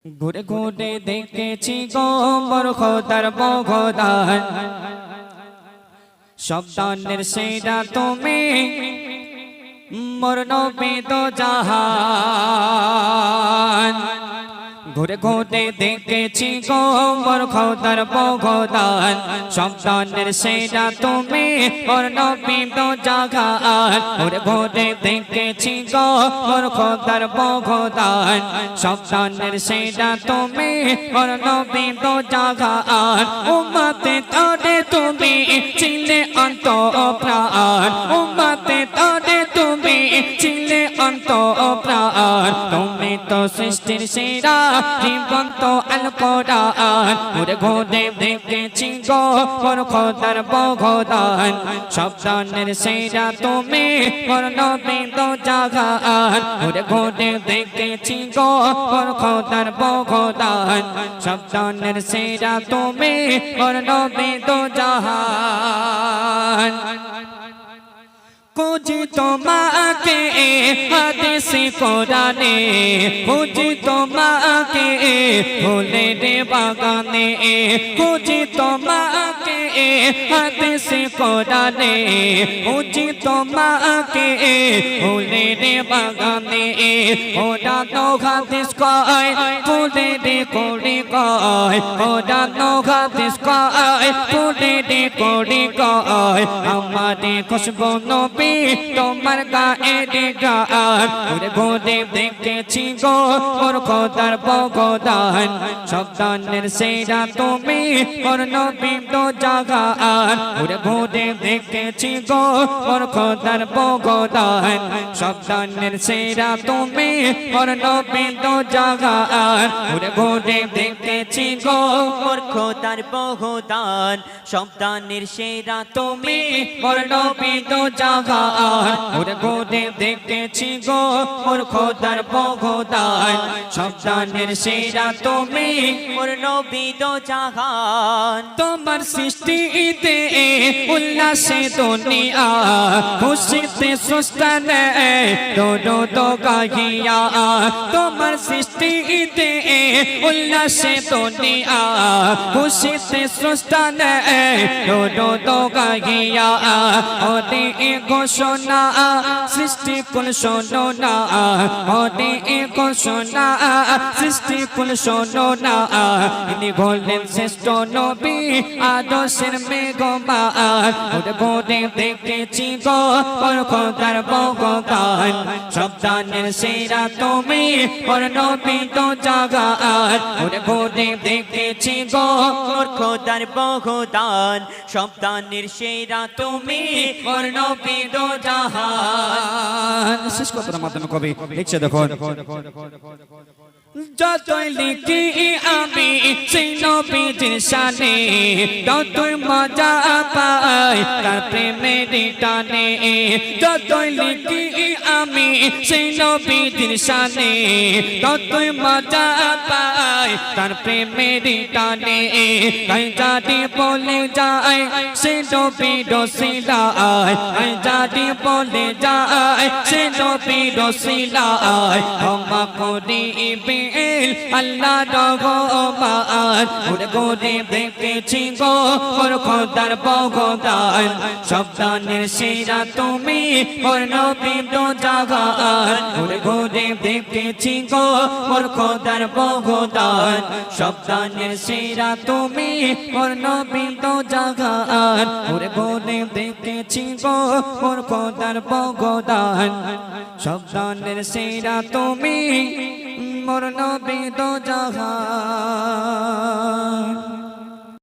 ঘুরে ঘুরে দেখেছি গো মোর খোদার বগদান, সব দানের সেরা তুমি মোর নবী দো জাহান। ঘুরে ঘুরে দেখেছি গো মোর খোদার বগদান, সব দানের সেরা তুমি মোর নবী দো জাহান। ঘুরে ঘুরে দেখেছি গো মোর খোদার বগদান, সব দানের সেরা তুমি মোর নবী দো জাহান। উম্মতে তারে তুমি চিনলে অন্তঃপ্রাণ, উম্মতে তারে তুমি চিনলে অন্তঃপ্রাণ। তুমি তো সৃষ্টির সেরা জীবন্ত আল কোরআন। ঘুরে ঘুরে দেখেছি গো মোর খোদার বগদান, সব দানের সেরা তুমি মোর নবী দো জাহান। ঘুরে ঘুরে দেখেছি গো মোর খোদার বগদান, সব দানের সেরা তুমি মোর নবী দো জাহান। খুঁজি তোমাকে হাদিসে কোরআনে, খুঁজি তোমাকে ফুলের বাগানে, খুঁজি তোমাকে হাদিসে কোরআনে, খুঁজি তোমাকে ফুলের বাগানে। ওরা নো হাদিস কয় ফুলের কড়ি কয়, ওরা নো হাদিস কয় ফুলের কড়ি কয়। আমারে খুশবু নবী তোমার গায়ের গান। ঘুরে ঘুরে দেখেছি গো মোর খোদার বগদান, সব দানের সেরা তুমি মোর নবী দো জাহান। ঘুরে ঘুরে দেখেছি গো মোর খোদার বগদান, সব দানের সেরা তুমি মোর নবী দো জাহান। ঘুরে ঘুরে দেখেছি গো মোর খোদার বগদান, সব দানের সেরা তুমি মোর নবী দো জাহান। ঘুরে ঘুরে দেখেছি গো মোর খোদার বগদান, সব দানের সেরা তুমি মোর নবী দো জাহান। তোমার সৃষ্টিতে উল্লাসে দুনিয়া, খুশিতে সুস্তানে দো দো গাহিয়া। তোমার সৃষ্টিতে উল্লাসে দুনিয়া, খুশিতে সুস্তানে দো দো গাহিয়া। ওরে ঘোষণা সৃষ্টি কুল শোনো না, ওরে ঘোষণা সৃষ্টি কুল শোনো না। ইনি হলেন শ্রেষ্ঠ নবী আদর্শের মেঘমান। ঘুরে ঘুরে দেখেছি গো মোর খোদার বগদান, সব দানের সেরা তুমি মোর নবী দো জাহান। ঘুরে ঘুরে দেখেছি গো মোর খোদার বগদান, সব দানের সেরা তুমি মোর নবী দো জাহান। শেষ কথার মাধ্যমে কবি লিখছে দেখুন, যতই লিখি আমি সেই নবীজির শানে, ততই মজা পাই তার প্রেমের টানে। যতই লিখি আমি সেই নবীজির শানে, ততই মজা পাই তার প্রেমের টানে। তাই যদি বলে যায় সে নবী রসিলায়, তাই যদি বলে যায় সে নবী রসিলায়, ক্ষমা করিবে আল্লাহ রহমান। ঘুরে ঘুরে দেখেছি গো মোর খোদার বগদান, সব দানের সেরা তুমি মোর নবী দো জাহান। ঘুরে ঘুরে দেখেছি গো মোর খোদার বগদান, সব দানের সেরা তুমি মোর নবী দো জাহান। ঘুরে ঘুরে দেখেছি গো মোর খোদার বগদান, সব দানের সেরা তুমি মোর নবী দো জাহান।